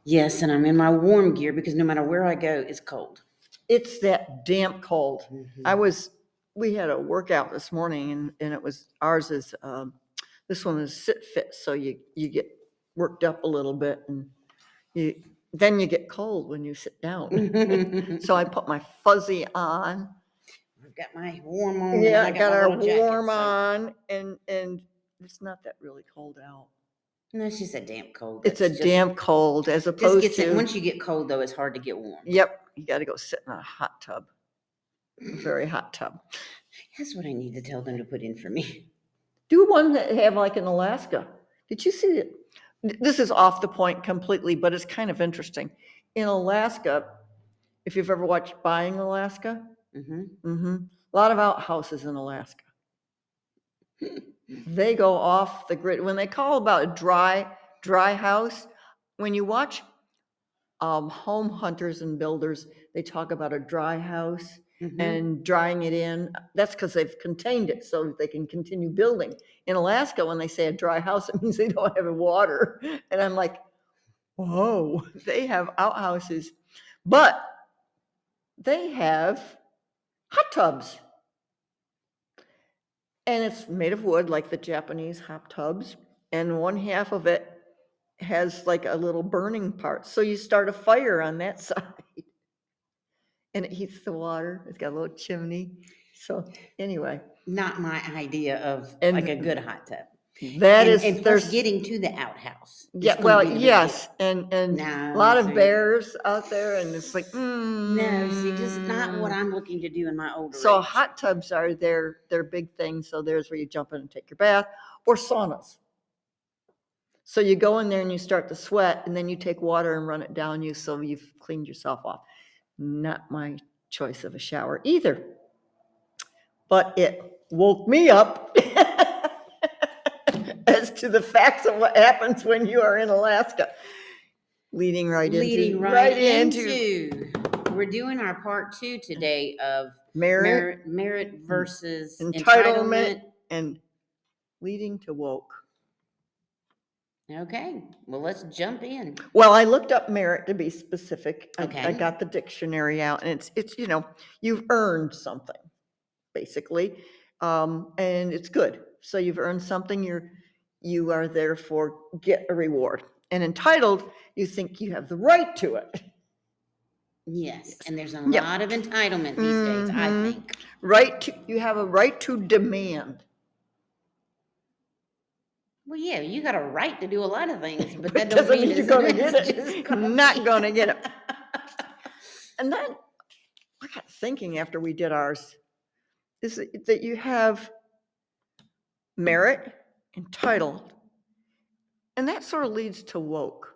Yes, and I'm in my warm gear because no matter where I go, it's cold. It's that damp cold. Mhm. We had a workout this morning, and it was, ours is, this one is sit fit, so you get worked up a little bit, and then you get cold when you sit down. So I put my fuzzy on. I've got my warm on, and then Yeah, I got got my our little jacket. warm So. on, and it's not that really cold out. No, it's just a damp cold. It's a damp cold, as Just opposed gets it. to, Once you get cold, though, it's hard to get warm. yep, you got to go sit in a hot tub, a very hot tub. That's what I need to tell them to put in for me. Do one that have like in Alaska. Did you see it? This is off the point completely, but it's kind of interesting. In Alaska, if you've ever watched Buying Alaska, a lot of outhouses in Alaska. They go off the grid. When they call about a dry house, when you watch home hunters and builders, they talk about a dry house and drying it in. That's because they've contained it so they can continue building. In Alaska, when they say a dry house, it means they don't have water. And I'm like, whoa, they have outhouses, but they have hot tubs. And it's made of wood, like the Japanese hot tubs. And one half of it has like a little burning part. So you start a fire on that side. And it heats the water. It's got a little chimney. So anyway, Not my idea of and like a good hot tub. that And, is, and plus there's, getting to the outhouse. yeah, Is well, gonna be the big yes, deal. and No, a lot of see. bears out there, and it's like, No, see, just not what I'm looking to do in my older So age. hot tubs are their big thing. So there's where you jump in and take your bath, or saunas. So you go in there and you start to sweat, and then you take water and run it down you, so you've cleaned yourself off. Not my choice of a shower either, but it woke me up as to the facts of what happens when you are in Alaska. Leading right into we're doing our part 2 today of merit versus entitlement and leading to woke. Okay, well, let's jump in. Well, I looked up merit to be specific. Okay. I got the dictionary out, and it's you've earned something, basically, and it's good. So you've earned something. You are therefore get a reward. And entitled, you think you have the right to it. Yes, and there's a lot of entitlement these days, I think. You have a right to demand. Well, yeah, you got a right to do a lot of things, but that doesn't don't mean you're going to get it. Not going to get it. And then I got thinking after we did ours, is that you have merit, entitled, and that sort of leads to woke.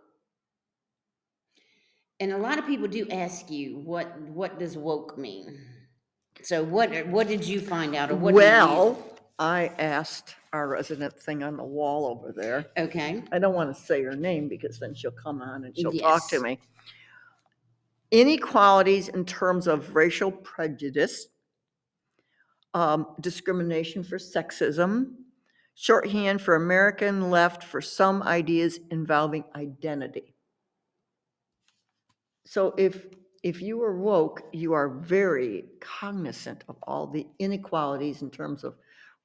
And a lot of people do ask you, what does woke mean? So what did you find out, or what do you? I asked our resident thing on the wall over there. Okay. I don't want to say her name because then she'll come on and she'll talk to me. Inequalities in terms of racial prejudice, discrimination for sexism, shorthand for American left for some ideas involving identity. So if you are woke, you are very cognizant of all the inequalities in terms of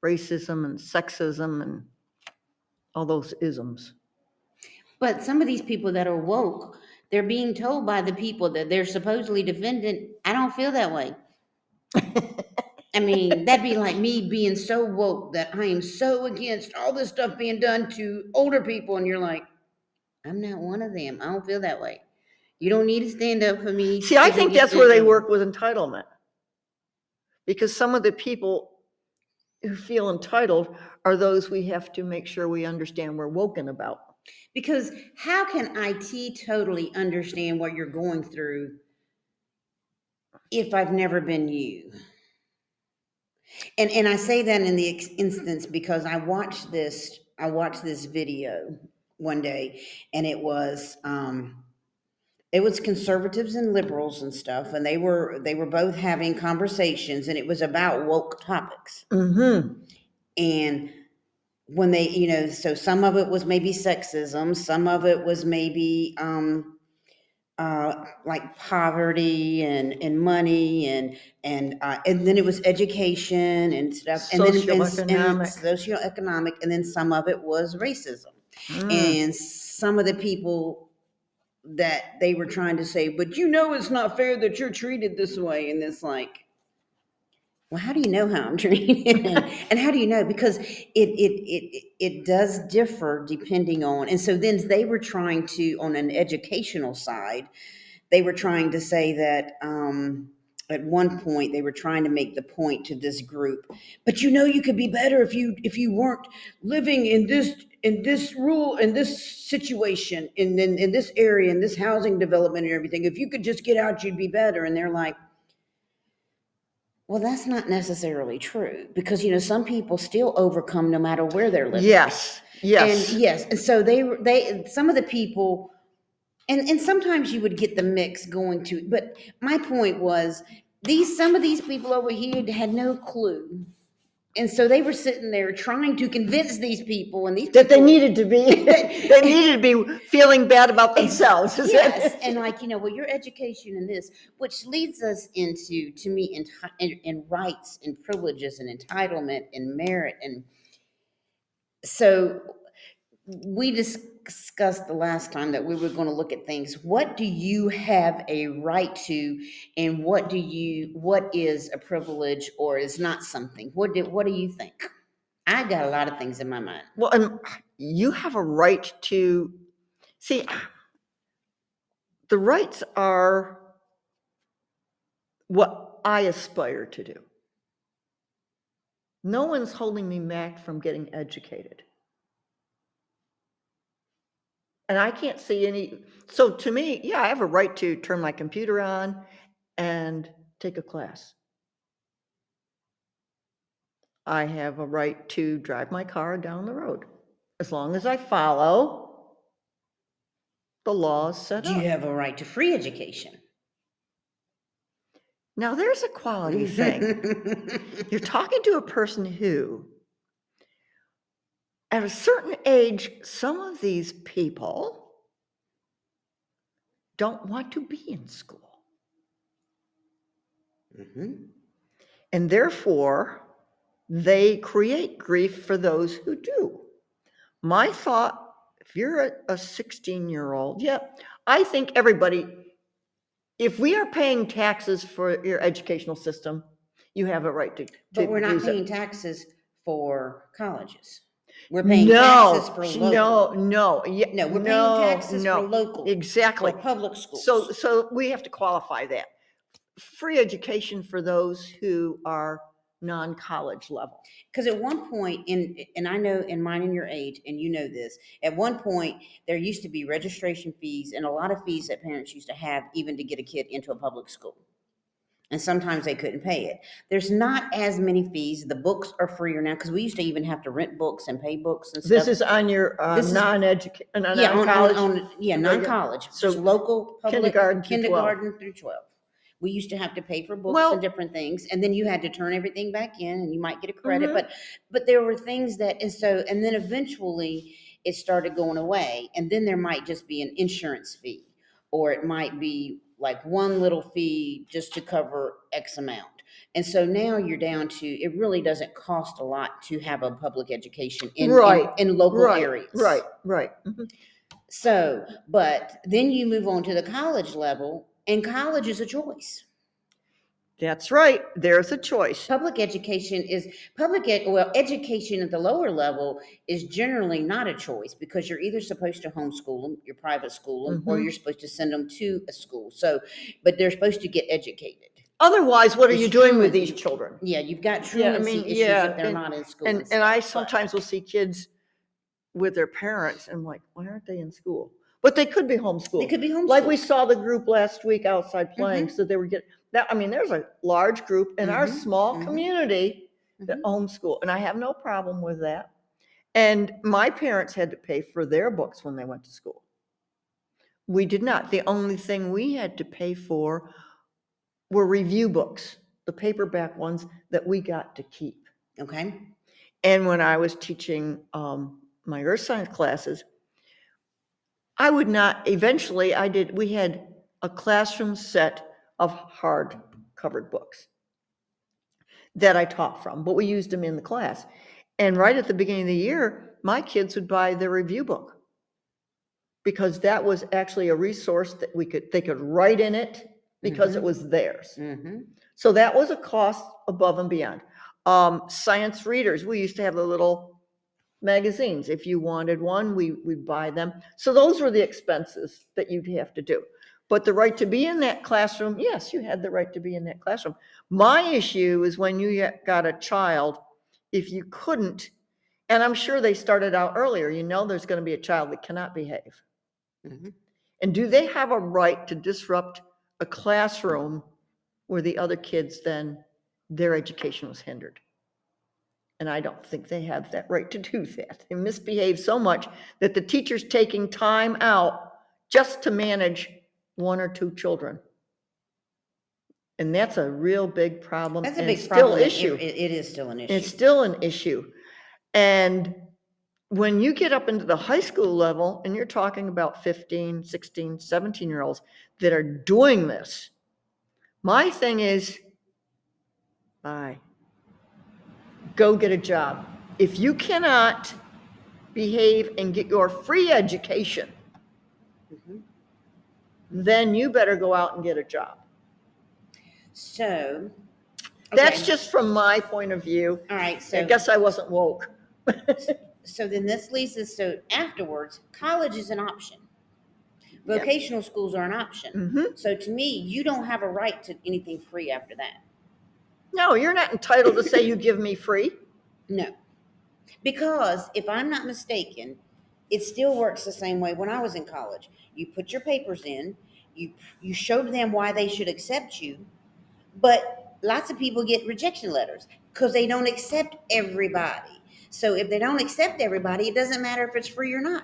racism and sexism and all those isms. But some of these people that are woke, they're being told by the people that they're supposedly defending, I don't feel that way. I mean, that'd be like me being so woke that I am so against all this stuff being done to older people, and you're like, I'm not one of them. I don't feel that way. You don't need to stand up for me. See, I think that's where they work with entitlement. Because some of the people who feel entitled are those we have to make sure we understand we're woken about. Because how can I totally understand what you're going through if I've never been you? And I say that in the instance because I watched this video one day, and it was conservatives and liberals and stuff, and they were both having conversations, and it was about woke topics. And when they, so some of it was maybe sexism, some of it was maybe like poverty and money and then it was education and stuff, and then and Socioeconomic. socioeconomic, and then some of it was racism, Mm. and some of the people that they were trying to say, but it's not fair that you're treated this way, and it's like, well, how do you know how I'm treated? And how do you know? Because it does differ depending on, and so then they were trying to, on an educational side, they were trying to say that at one point they were trying to make the point to this group, but you could be better if you weren't living in this situation in this area, in this housing development and everything. If you could just get out, you'd be better. And they're like, well, that's not necessarily true, because some people still overcome no matter where they're living. Yes. Yes. And yes, and so they some of the people, and sometimes you would get the mix going to, but my point was, some of these people over here had no clue. And so they were sitting there trying to convince these people, and these That they people, needed to be, they needed to be feeling bad about themselves. yes, and like, well, your education in this, which leads us into, to me, in rights and privileges and entitlement and merit. And so we discussed the last time that we were going to look at things. What do you have a right to, and what is a privilege or is not something? What do you think? I got a lot of things in my mind. Well, and you have a right to see. The rights are what I aspire to do. No one's holding me back from getting educated. And I can't see any. So to me, yeah, I have a right to turn my computer on and take a class. I have a right to drive my car down the road as long as I follow the laws set Do you up. have a right to free education? Now, there's a quality thing. You're talking to a person who, at a certain age, some of these people don't want to be in school. Mm-hmm. And therefore, they create grief for those who do. My thought, if you're a 16-year-old, yeah, I think everybody, if we are paying taxes for your educational system, you have a right to But we're not use paying it. taxes for colleges. We're paying taxes for local. No, We're paying taxes for local. Exactly. For public schools. So we have to qualify that. Free education for those who are non-college level. Because at one point, and I know in mine and your age, and you know this, at one point there used to be registration fees and a lot of fees that parents used to have even to get a kid into a public school. And sometimes they couldn't pay it. There's not as many fees. The books are freer now, because we used to even have to rent books and pay books and stuff. This is on your non-education, non-college? Non-college. So just local public kindergarten through 12. through 12. We used to have to pay for books and different things, and then you had to turn everything back in, and you might get a credit. But there were things that, and then eventually it started going away, and then there might just be an insurance fee, or it might be like one little fee just to cover X amount. And so now you're down to, it really doesn't cost a lot to have a public education in local areas. Right. So, but then you move on to the college level, and college is a choice. That's right. There's a choice. Education at the lower level is generally not a choice, because you're either supposed to homeschool them, your private school them, or you're supposed to send them to a school. So, but they're supposed to get educated. Otherwise, what are you doing with these children? Yeah, you've got truancy issues if they're not in school. And I sometimes will see kids with their parents, and I'm like, why aren't they in school? But they could be homeschooled. They could be homeschooled. Like we saw the group last week outside playing, so they were getting that. I mean, there's a large group in our small community that homeschool, and I have no problem with that. And my parents had to pay for their books when they went to school. We did not. The only thing we had to pay for were review books, the paperback ones that we got to keep. Okay. And when I was teaching my earth science classes, I would not, eventually we had a classroom set of hard covered books that I taught from, but we used them in the class. And right at the beginning of the year, my kids would buy their review book because that was actually a resource that they could write in it because it was theirs. So that was a cost above and beyond. Science readers, we used to have the little magazines. If you wanted one, we'd buy them. So those were the expenses that you'd have to do. But the right to be in that classroom, yes, you had the right to be in that classroom. My issue is when you got a child, if you couldn't, and I'm sure they started out earlier, there's going to be a child that cannot behave. And do they have a right to disrupt a classroom where the other kids then, their education was hindered? And I don't think they have that right to do that. They misbehave so much that the teacher's taking time out just to manage one or two children. And that's a real big problem. That's a and big it's problem. Still issue. It is still an issue. It's still an issue. And when you get up into the high school level and you're talking about 15, 16, 17-year-olds that are doing this, my thing is, bye. Go get a job. If you cannot behave and get your free education, then you better go out and get a job. So, that's just from my point of view. All right. So I guess I wasn't woke. So then this leads us to afterwards, college is an option. Vocational schools are an option. So to me, you don't have a right to anything free after that. No, you're not entitled to say you give me free. No. Because if I'm not mistaken, it still works the same way when I was in college. You put your papers in, you showed them why they should accept you, but lots of people get rejection letters because they don't accept everybody. So if they don't accept everybody, it doesn't matter if it's free or not.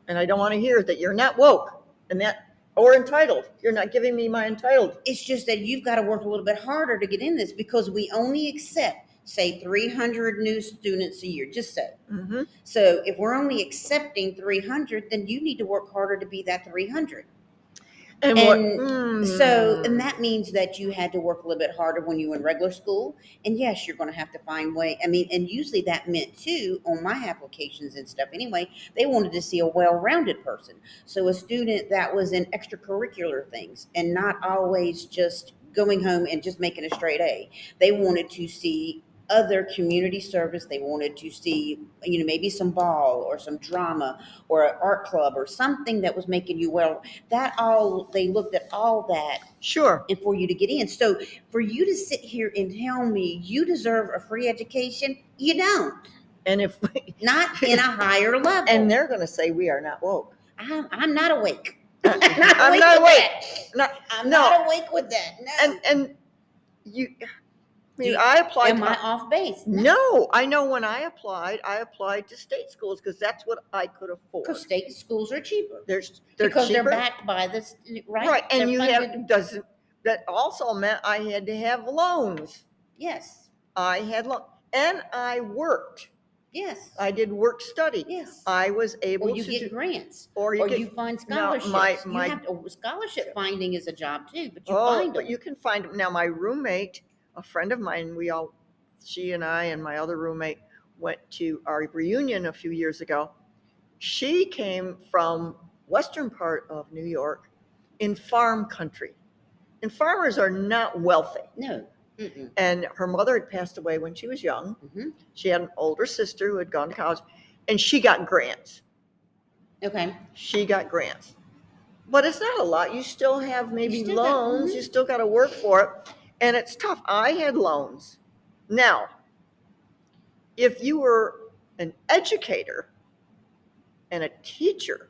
And I don't want to hear that you're not woke and that or entitled. You're not giving me my entitled. It's just that you've got to work a little bit harder to get in this because we only accept, say, 300 new students a year, just say. So if we're only accepting 300, then you need to work harder to be that 300. And that means that you had to work a little bit harder when you were in regular school. And yes, you're going to have to find way. I mean, and usually that meant too, on my applications and stuff anyway, they wanted to see a well-rounded person. So a student that was in extracurricular things and not always just going home and just making a straight A. They wanted to see other community service. They wanted to see, maybe some ball or some drama or an art club or something that was making you they looked at all that. Sure. And for you to get in. So for you to sit here and tell me you deserve a free education, you don't. And if not in a higher level. And they're going to say we are not woke. I'm not awake. I'm not awake. I'm not awake with that. No. And you. I applied. Am I off base? No, I know when I applied to state schools because that's what I could afford. Because state schools are cheaper. They're because cheaper. They're backed by this, right? Right, and that also meant I had to have loans. Yes. I had loans, and I worked. Yes. I did work study. Yes. I was able to get grants. Or you find scholarships. Scholarship finding is a job too, but you find them. But you can find them. Now my roommate, a friend of mine, she and I and my other roommate went to our reunion a few years ago. She came from western part of New York in farm country. And farmers are not wealthy. No. And her mother had passed away when she was young. She had an older sister who had gone to college, and she got grants. Okay. She got grants. But it's not a lot. You still have maybe loans. You still got to work for it. And it's tough. I had loans. Now, if you were an educator and a teacher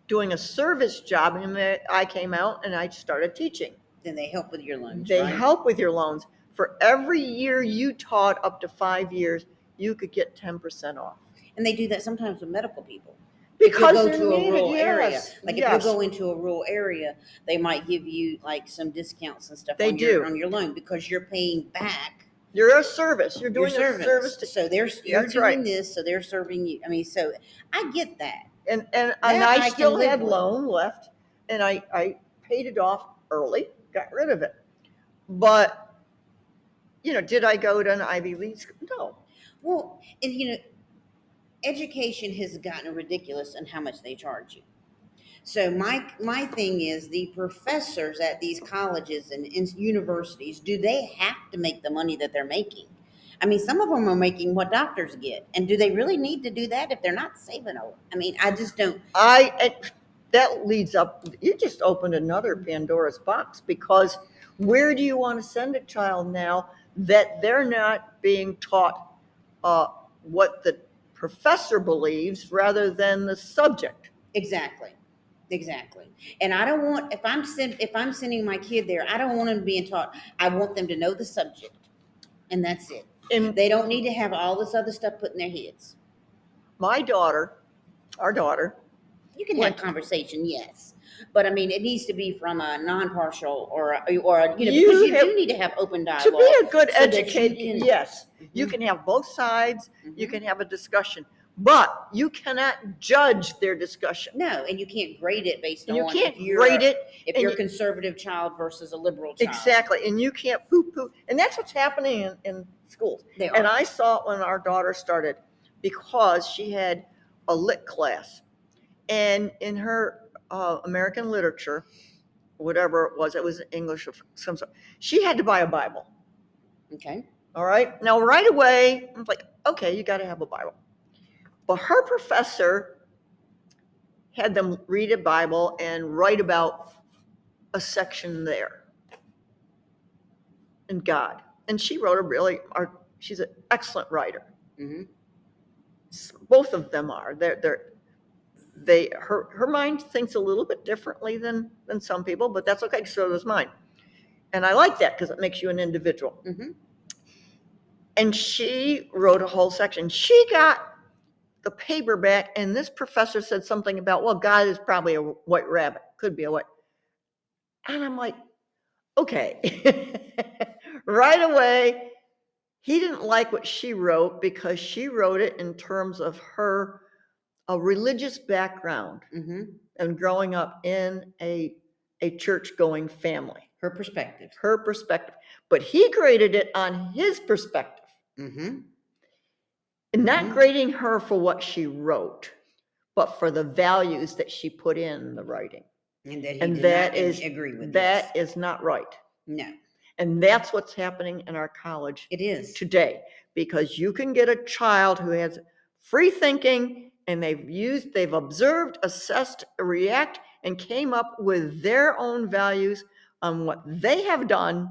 doing a service job, and I came out and I started teaching. Then they help with your loans. They help with your loans. For every year you taught up to 5 years, you could get 10% off. And they do that sometimes with medical people. Because you go to a rural area. Like if you yes. go into a rural area, they might give you like some discounts and stuff on your loan because you're paying back. You're a service. You're doing a service. So you're doing this, so they're serving you. I mean, so I get that. And I still had loan left, and I paid it off early, got rid of it. But, did I go to an Ivy League school? No. Well, and education has gotten ridiculous in how much they charge you. So my thing is, the professors at these colleges and universities, do they have to make the money that they're making? I mean, some of them are making what doctors get, and do they really need to do that if they're not saving a? I mean, I just don't. That leads up, you just opened another Pandora's box, because where do you want to send a child now that they're not being taught what the professor believes rather than the subject? Exactly. And I don't want, if I'm sending my kid there, I don't want them being taught. I want them to know the subject, and that's it. And They don't need to have all this other stuff put in their heads. our daughter, You can have conversation, yes, but I mean, it needs to be from a non-partial or because you do need to have open to dialogue. be a good so that you educator, can- yes, you can have both sides, you can have a discussion, but you cannot judge their discussion. No, and you can't grade it based And you on can't if you're grade it. if and you're a you- conservative child versus a liberal child. Exactly, and you can't poo-poo, and that's what's happening in schools. They And are. I saw it when our daughter started, because she had a lit class, and in her American literature, whatever it was English of some sort, she had to buy a Bible. Okay. All right. Now, right away, I'm like, okay, you got to have a Bible. But her professor had them read a Bible and write about a section there in God. And she wrote she's an excellent writer. Mm-hmm. Both of them are. Her mind thinks a little bit differently than some people, but that's okay. So does mine. And I like that, because it makes you an individual. Mm-hmm. And she wrote a whole section. She got the paper back, and this professor said something about, well, God is probably a white rabbit, could be a white. And I'm like, okay. Right away, he didn't like what she wrote, because she wrote it in terms of her religious background Mm-hmm. and growing up in a church-going family. Her perspective. But he graded it on his perspective. Mm-hmm. And not grading her for what she wrote, but for the values that she put in the writing. And that he And did that not is agree with that this. is not right. No, And that's what's happening in our college it is. today, because you can get a child who has free thinking, and they've observed, assessed, react, and came up with their own values on what they have done,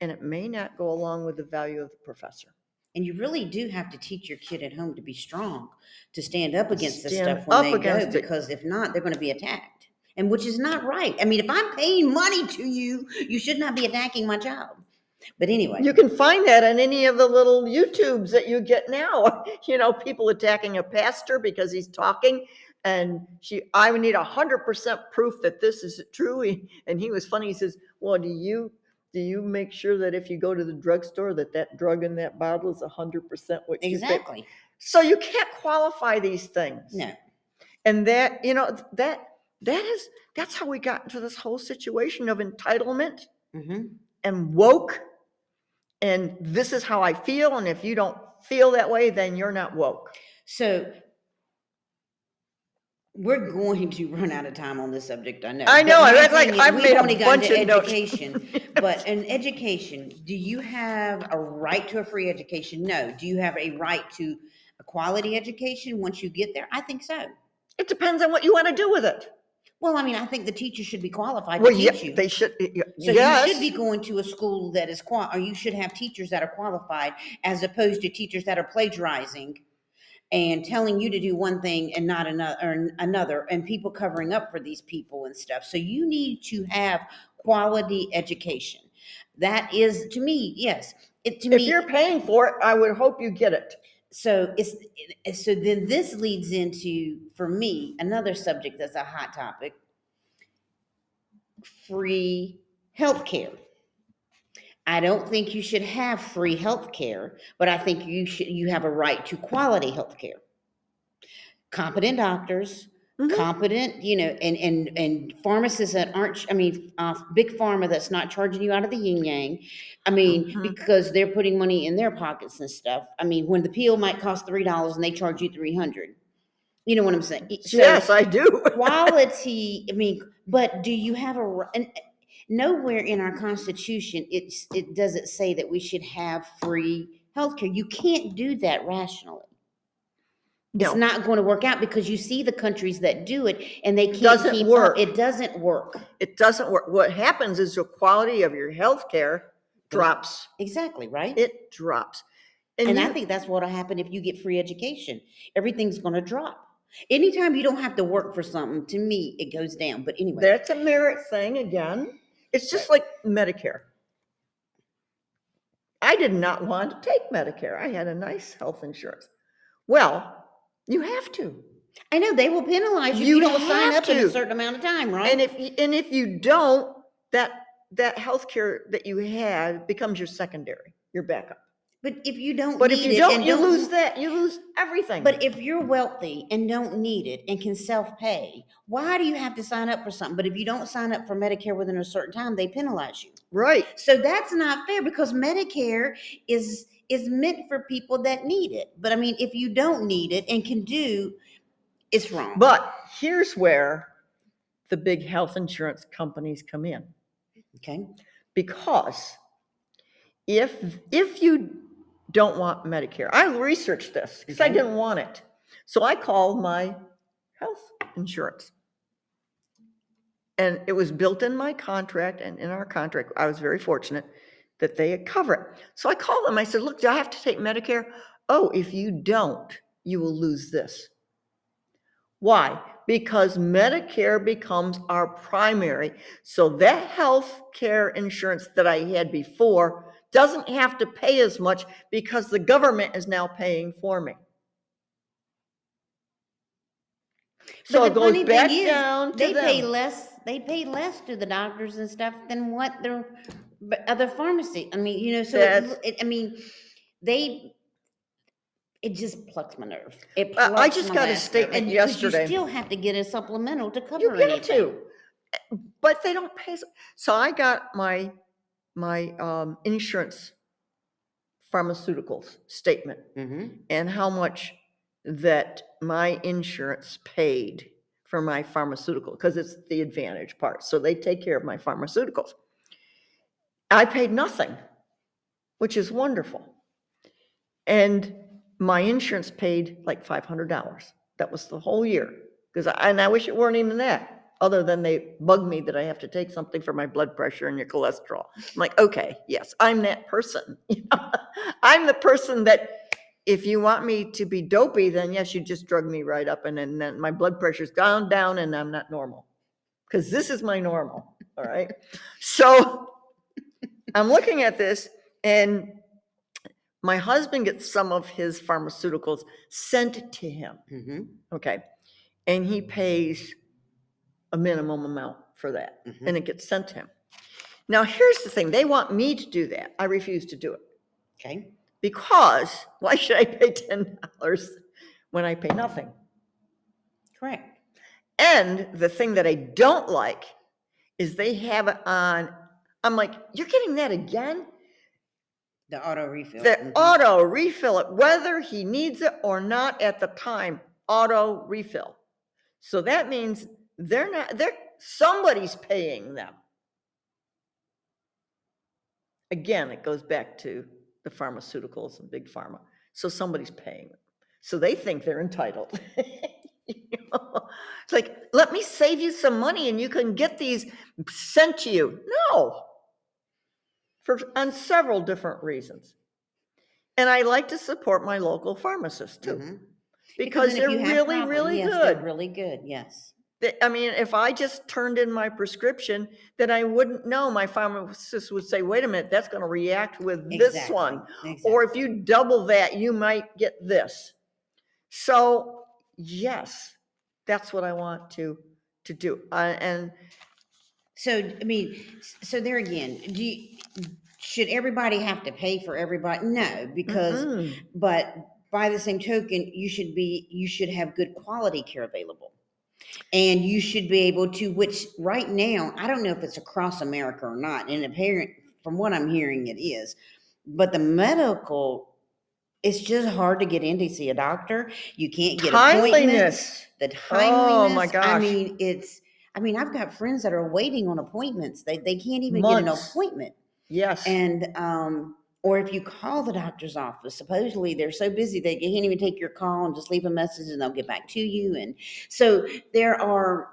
and it may not go along with the value of the professor. And you really do have to teach your kid at home to be strong, to stand up against this Stand stuff when up they go, against it. because if not, they're going to be attacked. And which is not right. I mean, if I'm paying money to you, you should not be attacking my child. But anyway, You can find that on any of the little YouTubes that you get now. People attacking a pastor because he's talking, and I would need 100% proof that this is true. And he was funny. He says, well, do you make sure that if you go to the drugstore that drug in that bottle is 100% what you think? exactly. So you can't qualify these things. No. And that's how we got into this whole situation of entitlement Mm-hmm. and woke. And this is how I feel. And if you don't feel that way, then you're not woke. So we're going to run out of time on this subject, I know. I know. But my That's like thing is, I've we've made only a gotten bunch to of notes. education. But in education, do you have a right to a free education? No. Do you have a right to a quality education once you get there? I think so. It depends on what you want to do with it. Well, I mean, I think the teacher should be qualified to Well, teach you. they should. So Yes. you should be going to a school that is or you should have teachers that are qualified, as opposed to teachers that are plagiarizing and telling you to do one thing and not another, and people covering up for these people and stuff. So you need to have quality education. That is, to me, yes. If you're paying for it, I would hope you get it. So then this leads into, for me, another subject that's a hot topic: free healthcare. I don't think you should have free healthcare, but I think you have a right to quality healthcare. Competent doctors, competent, and pharmacists that aren't, big pharma that's not charging you out of the yin yang. Because they're putting money in their pockets and stuff. When the pill might cost $3 and they charge you 300. You know what I'm saying? So Yes, I do. quality, but do you have and nowhere in our Constitution it doesn't say that we should have free healthcare. You can't do that rationally. It's No, not going to work out because you see the countries that do it and they can't doesn't keep work. up. It doesn't work. It doesn't work. What happens is the quality of your health care drops. Exactly, right? It drops. And I think that's what'll happen if you get free education. Everything's going to drop. Anytime you don't have to work for something, to me, it goes down. But anyway. That's a merit thing again. It's just like Medicare. I did not want to take Medicare. I had a nice health insurance. Well, you have to. I know they will penalize you if you don't sign up in a certain amount of time, right? And if you don't, that health care that you had becomes your secondary, your backup. But if you don't But need if you it don't, and you lose that. You lose everything. But if you're wealthy and don't need it and can self-pay, why do you have to sign up for something? But if you don't sign up for Medicare within a certain time, they penalize you. Right. So that's not fair because Medicare is meant for people that need it. But if you don't need it and can do, it's wrong. But here's where the big health insurance companies come in. Okay. Because if you don't want Medicare, I researched this because I didn't want it. So I called my health insurance. And it was built in my contract, and in our contract, I was very fortunate that they cover it. So I called them. I said, look, do I have to take Medicare? Oh, if you don't, you will lose this. Why? Because Medicare becomes our primary. So that health care insurance that I had before doesn't have to pay as much because the government is now paying for me. So it goes back down to them. They pay less to the doctors and stuff than what their other pharmacy. It just plucks my nerve. I just got a statement yesterday. You still have to get a supplemental to cover You got anything. to, but they don't pay. So I got my insurance pharmaceuticals statement and how much that my insurance paid for my pharmaceutical, because it's the advantage part. So they take care of my pharmaceuticals. I paid nothing, which is wonderful. And my insurance paid like $500. That was the whole year. And I wish it weren't even that, other than they bug me that I have to take something for my blood pressure and your cholesterol. I'm like, okay, yes, I'm that person. I'm the person that if you want me to be dopey, then yes, you just drug me right up, and then my blood pressure's down, and I'm not normal. Because this is my normal, all right? So I'm looking at this, and my husband gets some of his pharmaceuticals sent to him, okay? And he pays a minimum amount for that, and it gets sent to him. Now, here's the thing. They want me to do that. I refuse to do it. Okay. Because why should I pay $10 when I pay nothing? Correct. And the thing that I don't like is they have it on, I'm like, you're getting that again? The auto refill. The auto refill it, whether he needs it or not at the time, auto refill. So that means somebody's paying them. Again, it goes back to the pharmaceuticals and big pharma. So somebody's paying them. So they think they're entitled. It's like, let me save you some money and you can get these sent to you. No. On several different reasons. And I like to support my local pharmacists too. Because they're really, really good. They're really good, yes. If I just turned in my prescription, then I wouldn't know. My pharmacist would say, wait a minute, that's going to react with this one. Exactly. Or if you double that, you might get this. So, yes, that's what I want to do. So there again, should everybody have to pay for everybody? No, because, but by the same token, you should have good quality care available. And you should be able to, which right now, I don't know if it's across America or not. And apparent from what I'm hearing, it is. But the medical, it's just hard to get in to see a doctor. You can't get appointments. Timeliness. The Oh my timeliness. gosh. I've got friends that are waiting on appointments. They can't even get an Months. appointment. Yes. And or if you call the doctor's office, supposedly they're so busy they can't even take your call and just leave a message and they'll get back to you. And so there are,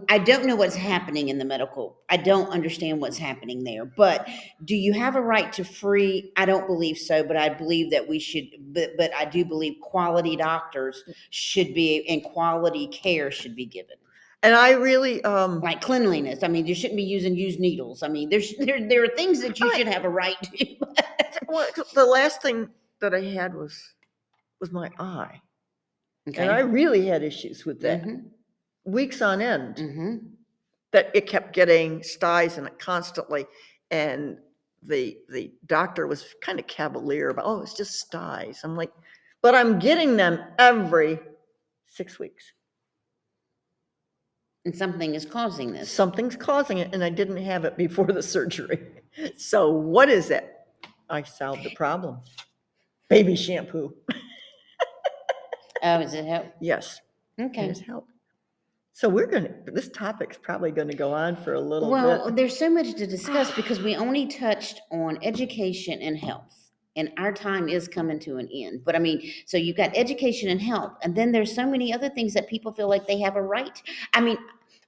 I don't know what's happening in the medical. I don't understand what's happening there. But do you have a right to free? I don't believe so, but I believe that we should. But I do believe quality doctors should be and quality care should be given. And I really Like cleanliness. I mean, you shouldn't be using used needles. I mean, there are things that you should have a right to. well, the last thing that I had was my eye. Okay. And I really had issues with that. Mm-hmm. Weeks on end. Mm-hmm. That it kept getting styes in it constantly. And the doctor was kind of cavalier about, oh, it's just styes. I'm like, but I'm getting them every 6 weeks. And something is causing this. Something's causing it, and I didn't have it before the surgery. So what is it? I solved the problem. Baby shampoo. Oh, does it help? Yes. Okay. It has helped. So this topic's probably going to go on for a little bit. Well, there's so much to discuss because we only touched on education and health, and our time is coming to an end. But I mean, so you've got education and health, and then there's so many other things that people feel like they have a right. I mean,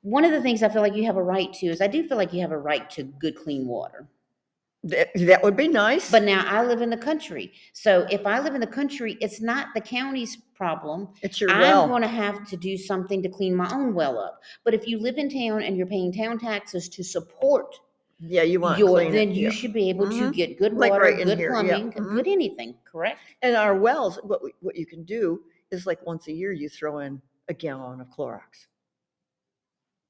one of the things I feel like you have a right to is I do feel like you have a right to good, clean water. That would be nice. But now I live in the country. So if I live in the country, it's not the county's problem. It's your well. I'm going to have to do something to clean my own well up. But if you live in town and you're paying town taxes to support you want clean then it, you should be able to get good water, right good here, plumbing, good anything, correct? And our wells, what you can do is like once a year you throw in a gallon of Clorox.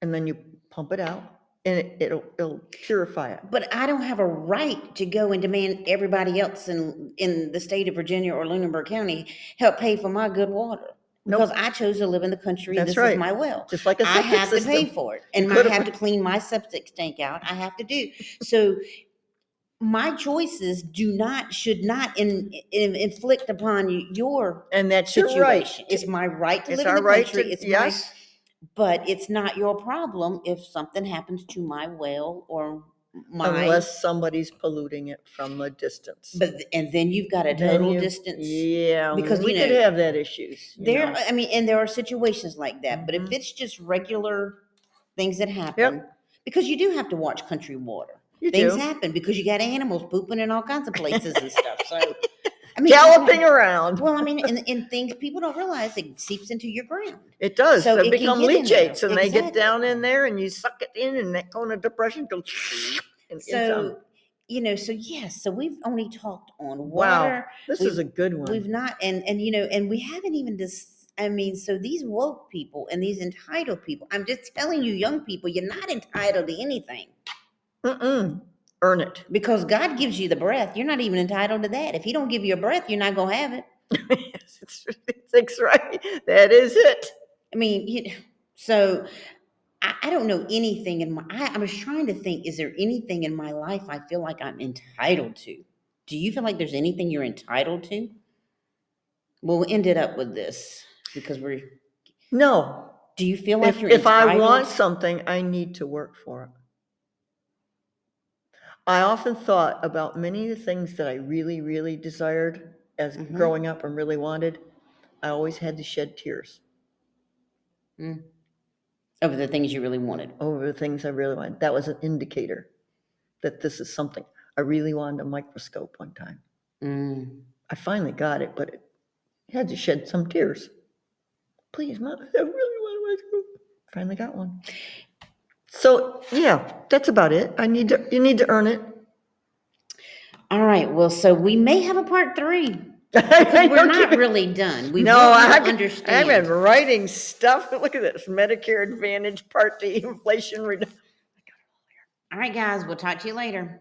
And then you pump it out. And it'll purify it. But I don't have a right to go and demand everybody else in the state of Virginia or Lunenburg County help pay for my good water. Because I chose to live in the country. That's this right. is my well. Just like a septic I have system. to pay for it. And I have to clean my septic tank out. I have to do. So my choices should not inflict upon your and that's situation. Your right. It's my right to live in the country. But it's not your problem if something happens to my well or unless somebody's polluting it from a distance. And then you've got a total distance. Yeah, because we could have that issues. I mean, and there are situations like that. But if it's just regular things that happen, because you do have to watch country water. Things happen because you got animals pooping in all kinds of places and stuff. So I mean, galloping around. Well, I mean, and things people don't realize it seeps into your ground. It does. So they become leachates, and they get down in there, and you suck it in, and that cone of depression goes. So so we've only talked on water. Wow, this is a good one. We've not, and we haven't even so these woke people and these entitled people. I'm just telling you, young people, you're not entitled to anything. Earn it. Because God gives you the breath. You're not even entitled to that. If He don't give you a breath, you're not going to have it. Yes, it's right. That is it. I mean, so I don't know anything in I was trying to think, is there anything in my life I feel like I'm entitled to? Do you feel like there's anything you're entitled to? Well, we'll end it up with this because No. Do you feel like you're entitled? If I want something, I need to work for it. I often thought about many of the things that I really, really desired as growing up and really wanted. I always had to shed tears. Over the things you really wanted. Over the things I really wanted. That was an indicator that this is something. I really wanted a microscope one time. I finally got it, but it had to shed some tears. Please, Mom, I really want a microscope. Finally got one. So, yeah, that's about it. You need to earn it. All right. Well, so we may have a part 3. Because we're not really done. I've been writing stuff. Look at this. Medicare Advantage Part D inflation reduction. All right, guys. We'll talk to you later.